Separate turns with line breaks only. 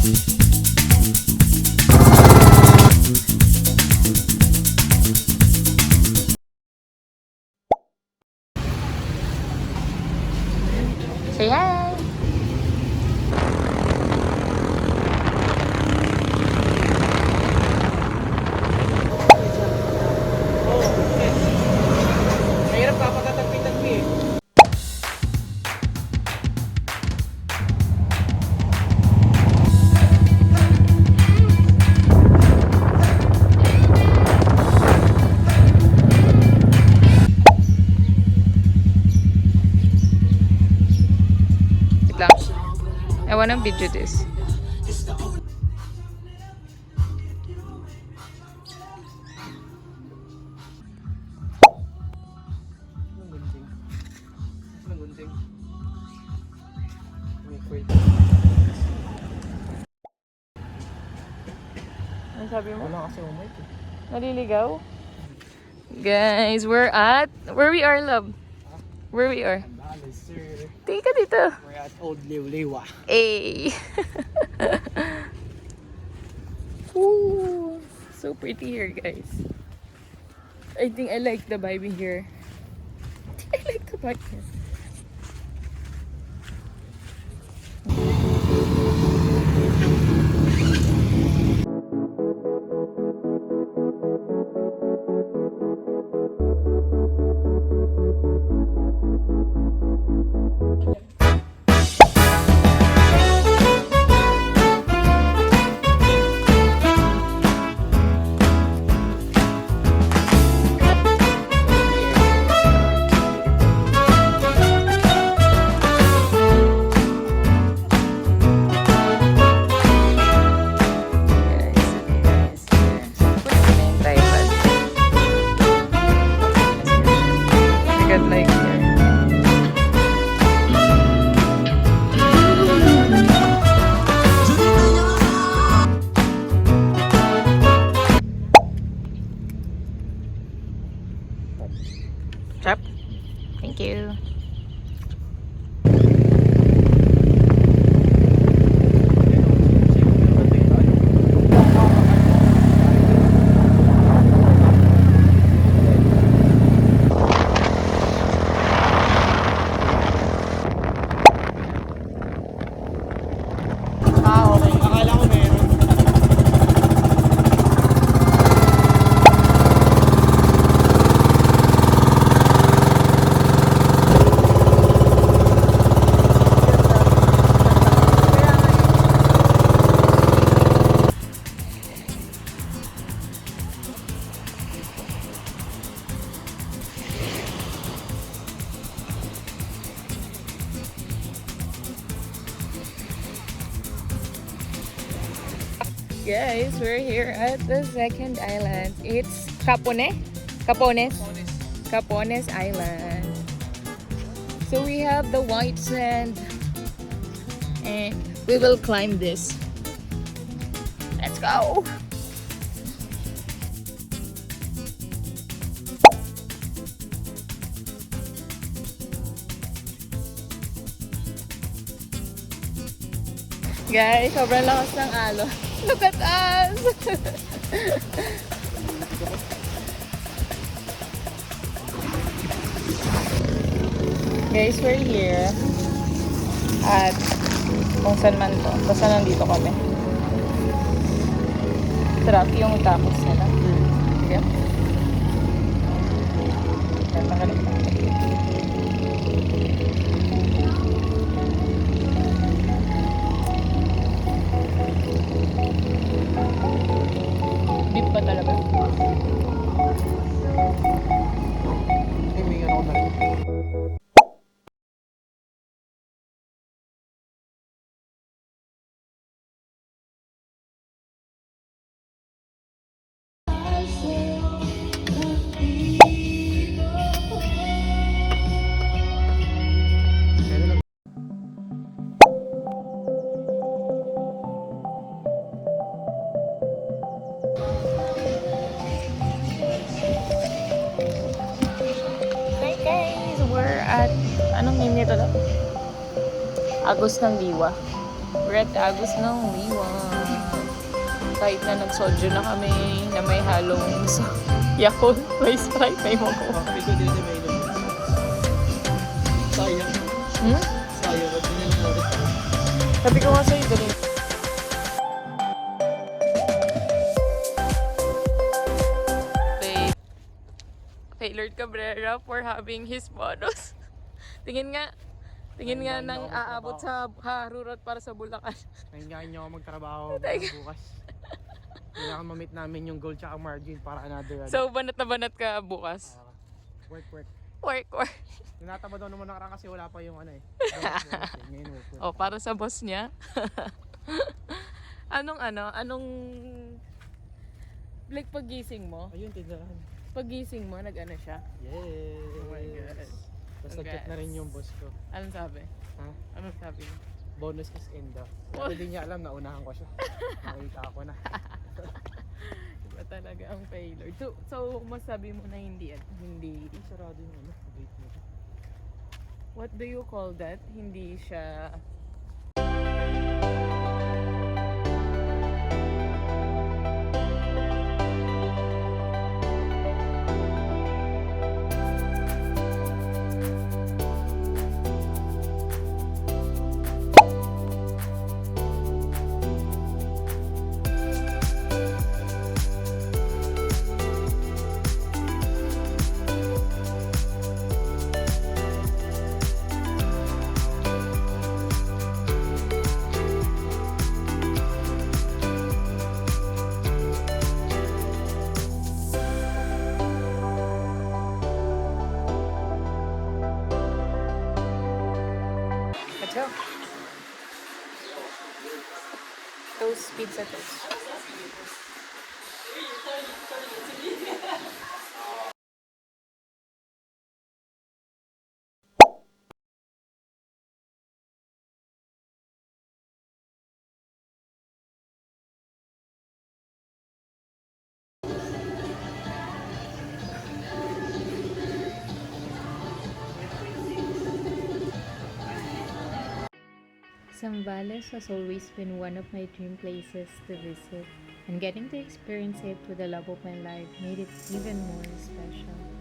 Say hi!
Mahirap ka pagkatagpi-tagpi eh.
Wait lang. I wanna video this.
Anong gunting? Anong gunting? May quilt.
Ano sabi mo?
Wala kasi umay eh.
Naliligaw? Guys, we're at... Where we are, love? Where we are?
Bale, sir.
Tingin ka dito.
We're at Old Liwliwa.
Hey! Ooh, so pretty here, guys. I think I like the vibe here. I like the vibe here. Like here. Chop. Thank you.
Okay. Akala ko meron.
Guys, we're here at the second island. It's Capones Island. So we have the white sand and we will climb this. Let's go! Guys, sobrang lakas ng alon. Look at us! Guys, we're here at kung saan man to. Basta nandito kami. Sarap yung tacos nila. Yeah. Tanggalin pa. Beef pa talaga.
Himingan ako na rin.
At anong name nito daw? Agos ng Diwa. We're Red Agus ng Liwa. Kahit na nag-soju na kami na may halong Yakult, may Sprite, may Moco.
Coffee ko din may lumos. Sayang.
Hmm?
Sayang. Ba't din na ulit?
Sabi ko nga sa'yo, dali. Taylor Cabrera for having his photos. Tingin nga nang aabot sa Harurot para sa Bulacan.
Nahingain niyo ako magtrabaho bukas. Kailangan ma-meet namin yung goal tsaka margin para another.
So, banat na banat ka bukas.
Work.
Work.
Tinataba daw naman nakaraan kasi wala pa yung ano eh. Ngayon work.
O, para sa boss niya. Anong like paggising mo?
Ayun, tindahan.
Paggising mo, nag-ano siya?
Yes.
Oh my God.
Tapos nag-chat na rin yung boss ko.
Anong sabi?
Ha?
Anong sabi niya?
Bonus is in daw. Pero di niya alam na unahan ko siya. Nakita ako na.
Iba talaga ang Taylor. So masabi mo na hindi.
Sarado yung ano, gate mo.
What do you call that? Hindi siya... Let's go. Toast, pizza toast. Zambales has always been one of my dream places to visit, and getting to experience it with the love of my life made it even more special.